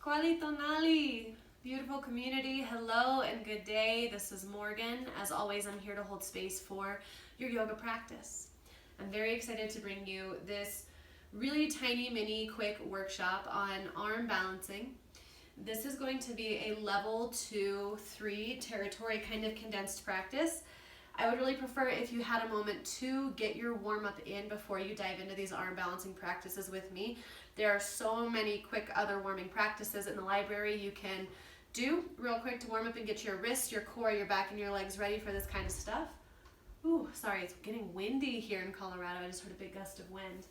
Kualitonali, beautiful community, hello and good day. This is Morgan. As always, I'm here to hold space for your yoga practice. I'm very excited to bring you this really tiny, mini, quick workshop on arm balancing. This is going to be a level 2-3 territory kind of condensed practice. I would really prefer if you had a moment to get your warm-up in before you dive into these arm balancing practices with me. There are so many quick other warming practices in the library you can do real quick to warm up and get your wrists, your core, your back, and your legs ready for this kind of stuff. Ooh, sorry, it's getting windy here in Colorado. I just heard a big gust of wind.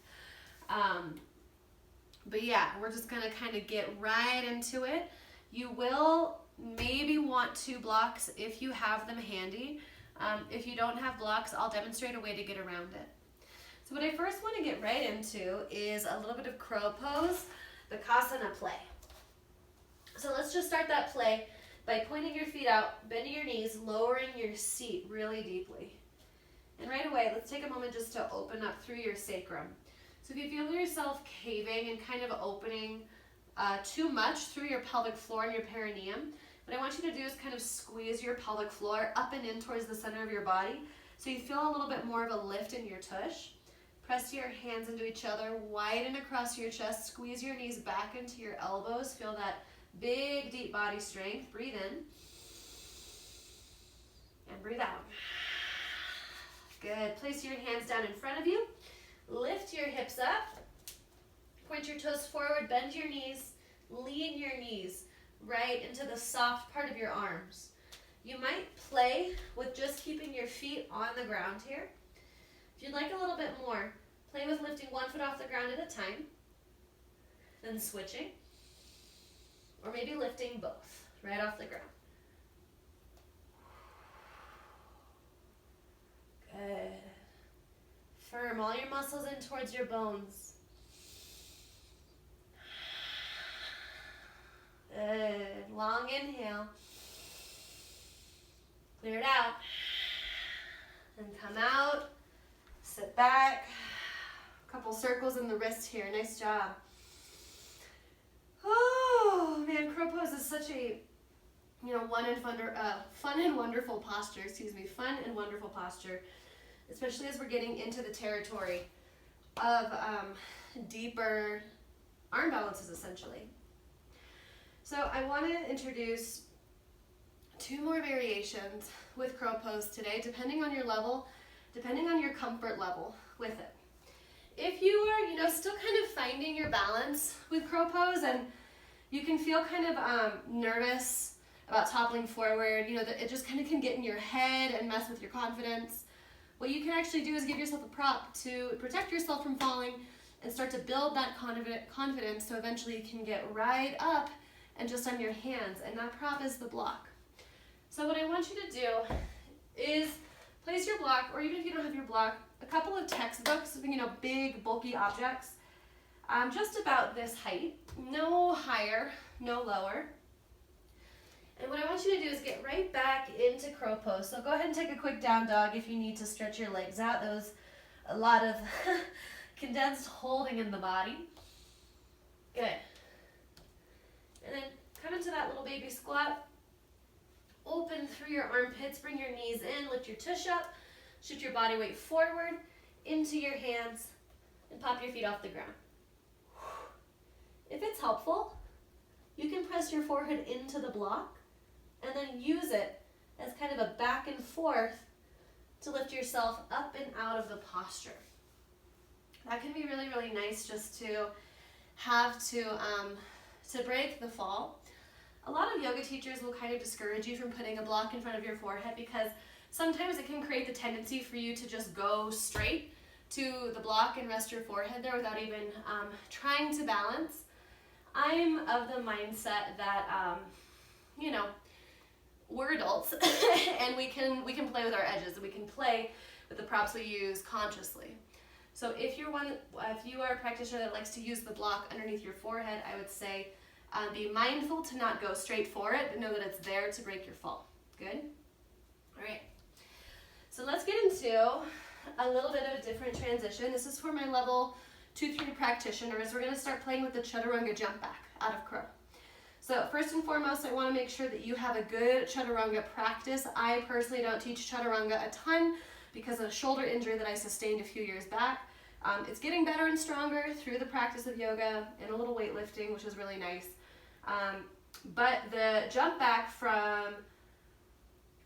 But yeah, we're just gonna kind of get right into it. You will maybe want 2 blocks if you have them handy. If you don't have blocks, I'll demonstrate a way to get around it. So what I first want to get right into is a little bit of crow pose, the Kasana play. So let's just start that play by pointing your feet out, bending your knees, lowering your seat really deeply. And right away, let's take a moment just to open up through your sacrum. So if you feel yourself caving and kind of opening too much through your pelvic floor and your perineum, what I want you to do is kind of squeeze your pelvic floor up and in towards the center of your body so you feel a little bit more of a lift in your tush. Press your hands into each other, widen across your chest, squeeze your knees back into your elbows. Feel that big, deep body strength. Breathe in and breathe out. Good. Place your hands down in front of you. Lift your hips up. Point your toes forward, bend your knees, lean your knees right into the soft part of your arms. You might play with just keeping your feet on the ground here. If you'd like a little bit more, play with lifting 1 foot off the ground at a time, then switching, or maybe lifting both right off the ground. Good. Firm all your muscles in towards your bones. Good. Long inhale. Clear it out. And come out. Sit back. A couple circles in the wrist here. Nice job. Oh man, crow pose is such a fun and wonderful posture. Fun and wonderful posture, especially as we're getting into the territory of deeper arm balances, essentially. So I want to introduce 2 more variations with crow pose today, depending on your level, depending on your comfort level with it. If you are, still kind of finding your balance with crow pose and you can feel kind of nervous about toppling forward, that it just kind of can get in your head and mess with your confidence, what you can actually do is give yourself a prop to protect yourself from falling and start to build that confidence so eventually you can get right up and just on your hands, and that prop is the block. So what I want you to do is place your block, or even if you don't have your block, a couple of textbooks, big bulky objects, just about this height, no higher, no lower. And what I want you to do is get right back into crow pose. So go ahead and take a quick down dog if you need to stretch your legs out. That was a lot of condensed holding in the body. Good. And then come into that little baby squat. Open through your armpits, bring your knees in, lift your tush up, shift your body weight forward into your hands, and pop your feet off the ground. If it's helpful, you can press your forehead into the block and then use it as kind of a back and forth to lift yourself up and out of the posture. That can be really, really nice just to have to break the fall. A lot of yoga teachers will kind of discourage you from putting a block in front of your forehead because sometimes it can create the tendency for you to just go straight to the block and rest your forehead there without even trying to balance. I'm of the mindset that, we're adults and we can play with our edges and we can play with the props we use consciously. So if you are a practitioner that likes to use the block underneath your forehead, I would say be mindful to not go straight for it, but know that it's there to break your fall. Good? All right. So let's get into a little bit of a different transition. This is for my level 2-3 practitioners. We're going to start playing with the chaturanga jump back out of crow. So first and foremost, I want to make sure that you have a good chaturanga practice. I personally don't teach chaturanga a ton because of a shoulder injury that I sustained a few years back. It's getting better and stronger through the practice of yoga and a little weightlifting, which is really nice. But the jump back from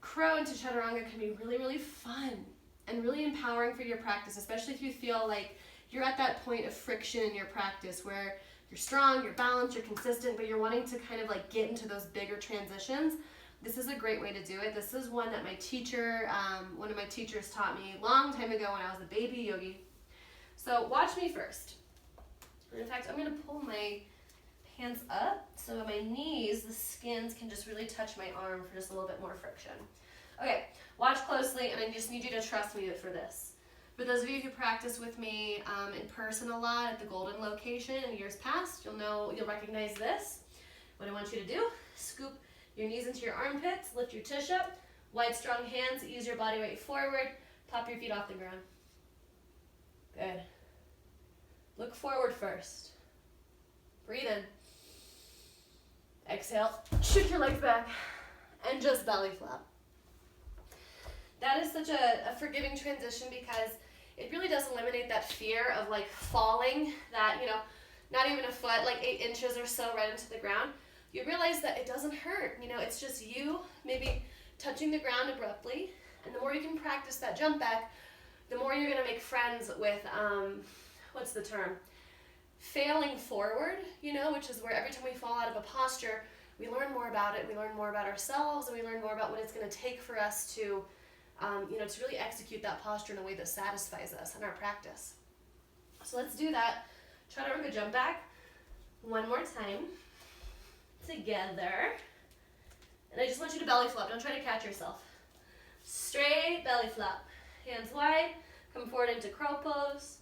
crow into chaturanga can be really, really fun and really empowering for your practice, especially if you feel like you're at that point of friction in your practice where you're strong, you're balanced, you're consistent, but you're wanting to kind of like get into those bigger transitions. This is a great way to do it. This is one that my teacher, one of my teachers taught me a long time ago when I was a baby yogi. So watch me first. In fact, I'm going to pull my hands up so my knees, the skins can just really touch my arm for just a little bit more friction. Okay, watch closely, and I just need you to trust me for this. For those of you who practice with me in person a lot at the Golden location in years past, you'll recognize this. What I want you to do, scoop your knees into your armpits, lift your tush up, wide strong hands, ease your body weight forward, pop your feet off the ground. Good. Look forward first. Breathe in. Exhale, shoot your legs back, and just belly flop. That is such a forgiving transition because it really does eliminate that fear of like falling, that, not even a foot, like 8 inches or so right into the ground. You realize that it doesn't hurt. It's just you maybe touching the ground abruptly. And the more you can practice that jump back, the more you're going to make friends with, what's the term? Failing forward, which is where every time we fall out of a posture, we learn more about it, we learn more about ourselves, and we learn more about what it's going to take for us to to really execute that posture in a way that satisfies us in our practice. So let's do that. Chaturanga jump back. One more time. Together. And I just want you to belly flop. Don't try to catch yourself. Straight belly flop. Hands wide. Come forward into crow pose.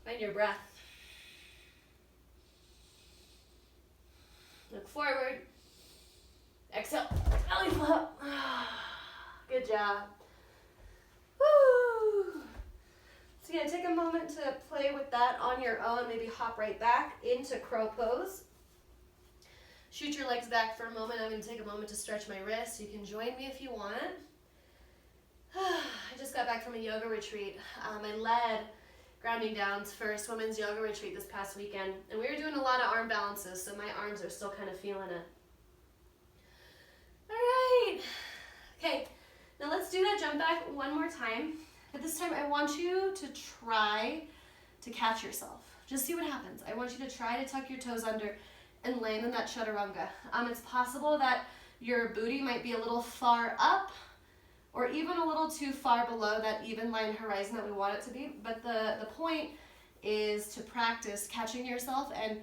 Find your breath. Look forward. Exhale. Belly flop. Good job. Woo! So yeah, take a moment to play with that on your own. Maybe hop right back into crow pose. Shoot your legs back for a moment. I'm going to take a moment to stretch my wrists. You can join me if you want. I just got back from a yoga retreat. I led Grounding Down's first women's yoga retreat this past weekend, and we were doing a lot of arm balances, so my arms are still kind of feeling it. All right. Okay, now let's do that jump back one more time. But this time I want you to try to catch yourself. Just see what happens. I want you to try to tuck your toes under and land in that chaturanga. It's possible that your booty might be a little far up or even a little too far below that even line horizon that we want it to be. But the point is to practice catching yourself and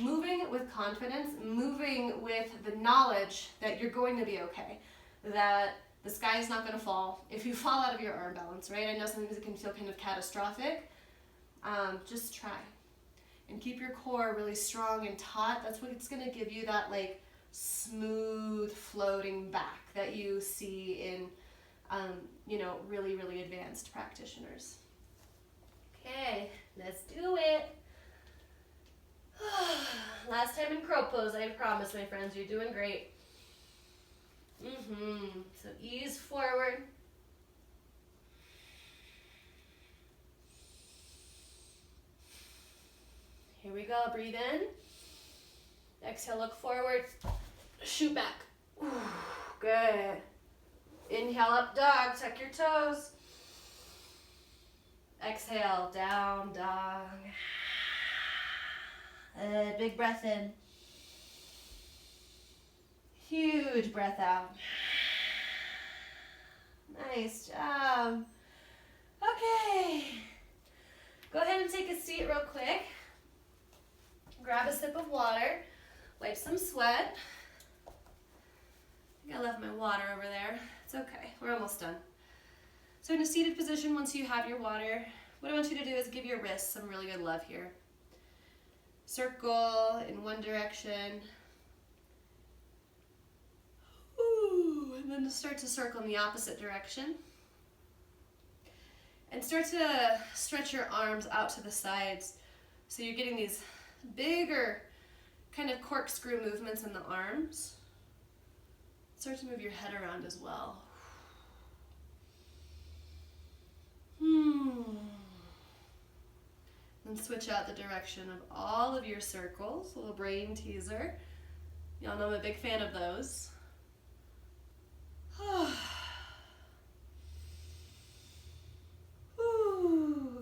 moving with confidence, moving with the knowledge that you're going to be okay, that the sky is not going to fall if you fall out of your arm balance, right? I know sometimes it can feel kind of catastrophic. Just try. And keep your core really strong and taut. That's what it's going to give you that like smooth floating back that you see in really, really advanced practitioners. Okay, let's do it. Last time in crow pose, I promise, my friends, you're doing great. So ease forward. Here we go, breathe in. Exhale, look forward. Shoot back. Ooh, good. Inhale, up dog, tuck your toes. Exhale, down dog. Big breath in. Huge breath out. Nice job. Okay. Go ahead and take a seat real quick. Grab a sip of water. Wipe some sweat. I think I left my water over there. It's okay. We're almost done. So in a seated position, once you have your water, what I want you to do is give your wrists some really good love here. Circle in one direction. Ooh, and then start to circle in the opposite direction. And start to stretch your arms out to the sides so you're getting these bigger kind of corkscrew movements in the arms. Start to move your head around as well. Then switch out the direction of all of your circles. A little brain teaser. Y'all know I'm a big fan of those.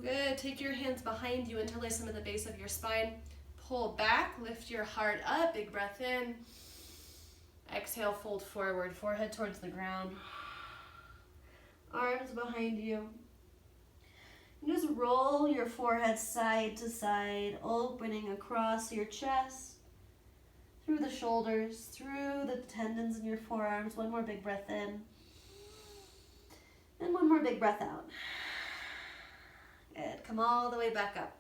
Good. Take your hands behind you, interlace them at the base of your spine. Pull back, lift your heart up, big breath in. Exhale, fold forward, forehead towards the ground. Arms behind you. And just roll your forehead side to side, opening across your chest, through the shoulders, through the tendons in your forearms. One more big breath in. And one more big breath out. Good. Come all the way back up.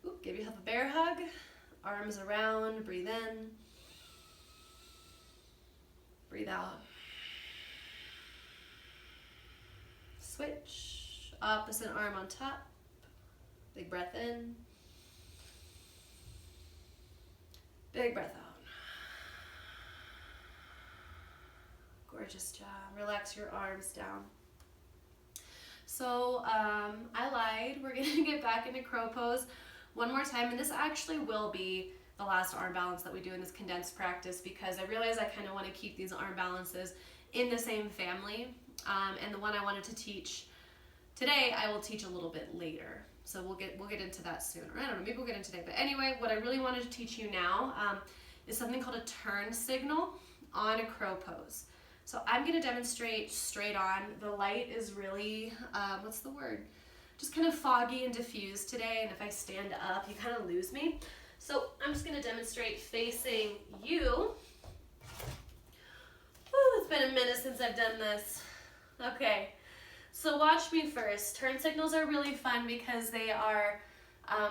Oop, give yourself a bear hug. Arms around, breathe in. Breathe out. Switch. Opposite arm on top. Big breath in. Big breath out. Gorgeous job. Relax your arms down. So I lied. We're gonna get back into crow pose one more time, and this actually will be the last arm balance that we do in this condensed practice, because I realize I kind of want to keep these arm balances in the same family. And the one I wanted to teach today, I will teach a little bit later. So we'll get into that soon. Or I don't know, maybe we'll get into today. But anyway, what I really wanted to teach you now is something called a turn signal on a crow pose. So I'm going to demonstrate straight on. The light is really, what's the word? Just kind of foggy and diffused today. And if I stand up, you kind of lose me. So I'm just going to demonstrate facing you. Whew, it's been a minute since I've done this. Okay. So watch me first. Turn signals are really fun because they are,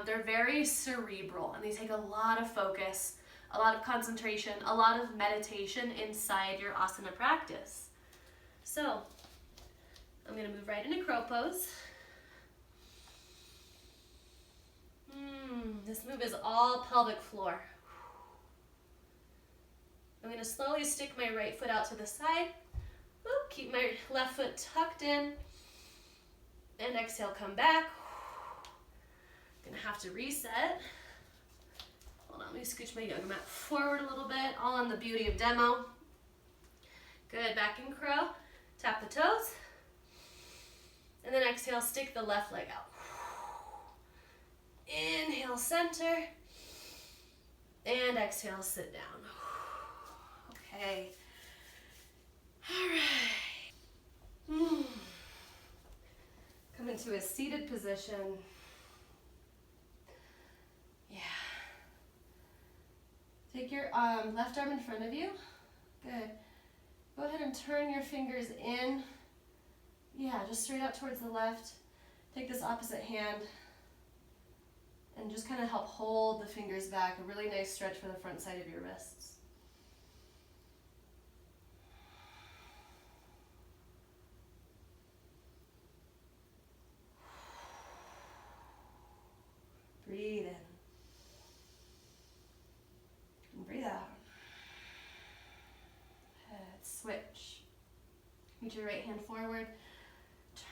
they're very cerebral, and they take a lot of focus, a lot of concentration, a lot of meditation inside your asana practice. So I'm going to move right into crow pose. This move is all pelvic floor. I'm going to slowly stick my right foot out to the side. Oop, keep my left foot tucked in. And exhale, come back. Gonna have to reset. Hold on, let me scooch my yoga mat forward a little bit, all on the beauty of demo. Good, back in crow. Tap the toes. And then exhale, stick the left leg out. Inhale, center. And exhale, sit down. Okay. All right. Come into a seated position. Yeah. Take your left arm in front of you. Good. Go ahead and turn your fingers in. Yeah, just straight out towards the left. Take this opposite hand and just kind of help hold the fingers back. A really nice stretch for the front side of your wrists. Breathe in. And breathe out. Switch. Reach your right hand forward.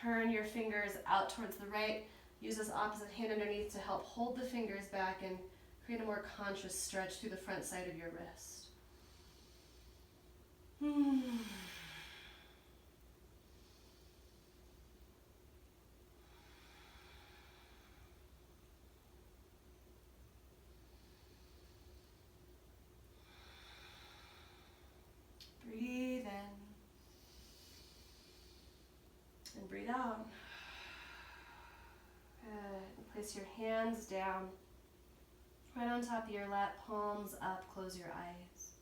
Turn your fingers out towards the right. Use this opposite hand underneath to help hold the fingers back and create a more conscious stretch through the front side of your wrist. Breathe in and breathe out. Good. Place your hands down, right on top of your lap, palms up, close your eyes.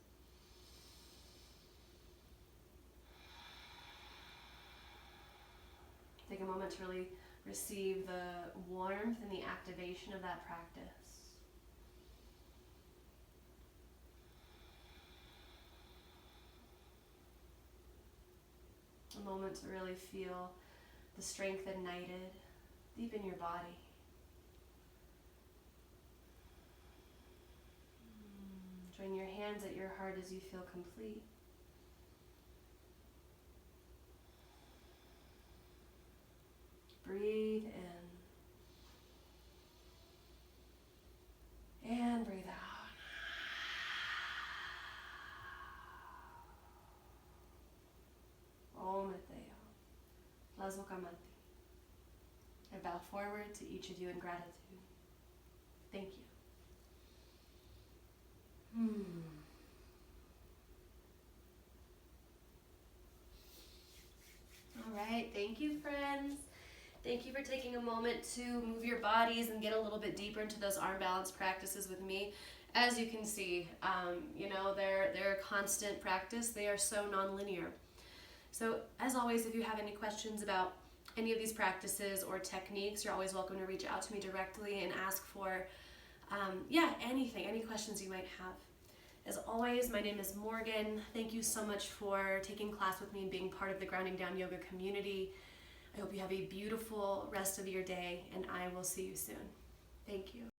Take a moment to really receive the warmth and the activation of that practice. A moment to really feel the strength ignited deep in your body. hands at your heart as you feel complete. Breathe in and breathe out. Om Teo. Lazokamati. I bow forward to each of you in gratitude. Thank you. All right, thank you, friends. Thank you for taking a moment to move your bodies and get a little bit deeper into those arm balance practices with me. As you can see, they're a constant practice. They are so non-linear. So as always, if you have any questions about any of these practices or techniques, you're always welcome to reach out to me directly and ask for, anything, any questions you might have. As always, my name is Morgan. Thank you so much for taking class with me and being part of the Grounding Down Yoga community. I hope you have a beautiful rest of your day, and I will see you soon. Thank you.